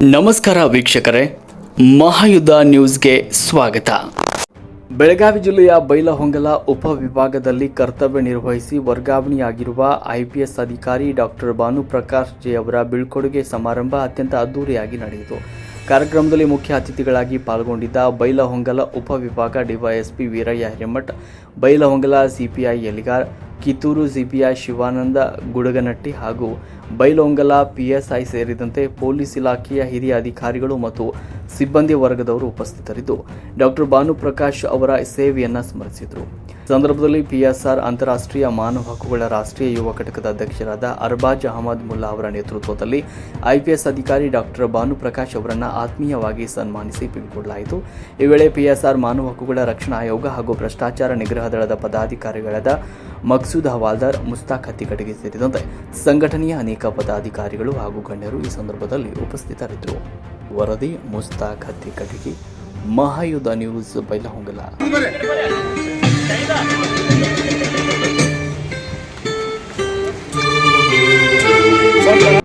ನಮಸ್ಕಾರ ವೀಕ್ಷಕರೇ, ಮಹಾಯುದ್ಧ ನ್ಯೂಸ್ಗೆ ಸ್ವಾಗತ. ಬೆಳಗಾವಿ ಜಿಲ್ಲೆಯ ಬೈಲಹೊಂಗಲ ಉಪವಿಭಾಗದಲ್ಲಿ ಕರ್ತವ್ಯ ನಿರ್ವಹಿಸಿ ವರ್ಗಾವಣೆಯಾಗಿರುವ ಐಪಿಎಸ್ ಅಧಿಕಾರಿ ಡಾಕ್ಟರ್ ಭಾನುಪ್ರಕಾಶ್ ಜೆ ಅವರ ಬೀಳ್ಕೊಡುಗೆ ಸಮಾರಂಭ ಅತ್ಯಂತ ಅದ್ದೂರಿಯಾಗಿ ನಡೆಯಿತು. ಕಾರ್ಯಕ್ರಮದಲ್ಲಿ ಮುಖ್ಯ ಅತಿಥಿಗಳಾಗಿ ಪಾಲ್ಗೊಂಡಿದ್ದ ಬೈಲಹೊಂಗಲ ಉಪವಿಭಾಗ DYSP Veerayya Hiremath, Bailhongal CPI Yaligar, Kittur CPI Shivanand Gudaganatti ಹಾಗೂ ಬೈಲಹೊಂಗಲ ಪಿಎಸ್ಐ ಸೇರಿದಂತೆ ಪೊಲೀಸ್ ಇಲಾಖೆಯ ಹಿರಿಯ ಅಧಿಕಾರಿಗಳು ಮತ್ತು ಸಿಬ್ಬಂದಿ ವರ್ಗದವರು ಉಪಸ್ಥಿತರಿದ್ದು ಡಾಕ್ಟರ್ ಭಾನುಪ್ರಕಾಶ್ ಅವರ ಸೇವೆಯನ್ನು ಸ್ಮರಿಸಿದರು. ಸಂದರ್ಭದಲ್ಲಿ ಪಿಎಸ್ಆರ್ ಅಂತಾರಾಷ್ಟ್ರೀಯ ಮಾನವ ಹಕ್ಕುಗಳ ರಾಷ್ಟ್ರೀಯ ಯುವ ಘಟಕದ ಅಧ್ಯಕ್ಷರಾದ ಅರ್ಬಾಜ್ ಅಹಮದ್ ಮುಲ್ಲಾ ಅವರ ನೇತೃತ್ವದಲ್ಲಿ ಐಪಿಎಸ್ ಅಧಿಕಾರಿ ಡಾಕ್ಟರ್ ಭಾನುಪ್ರಕಾಶ್ ಅವರನ್ನು ಆತ್ಮೀಯವಾಗಿ ಸನ್ಮಾನಿಸಿ ಬೀಳ್ಕೊಡಲಾಯಿತು. ಈ ವೇಳೆ ಪಿಎಸ್ಆರ್ ಮಾನವ ಹಕ್ಕುಗಳ ರಕ್ಷಣಾ ಆಯೋಗ ಹಾಗೂ ಭ್ರಷ್ಟಾಚಾರ ನಿಗ್ರಹ ದಳದ ಪದಾಧಿಕಾರಿಗಳಾದ ಮಕ್ಸೂದ್ ಹವಾಲ್ದಾರ್, ಮುಸ್ತಾಕ್ ಹತ್ತಿಕಟ್ಟಿಗೆ ಸೇರಿದಂತೆ ಸಂಘಟನೆಯ ಅನೇಕ ಪದಾಧಿಕಾರಿಗಳು ಹಾಗೂ ಗಣ್ಯರು ಈ ಸಂದರ್ಭದಲ್ಲಿ ಉಪಸ್ಥಿತರಿದ್ದರು. ವರದಿ ಮುಸ್ತಾಕ್ ಹತ್ತಿಕಟ್ಟಿಗೆ, ಮಹಾಯುದ್ಧ ನ್ಯೂಸ್, ಬೈಲಹೊಂಗಲ.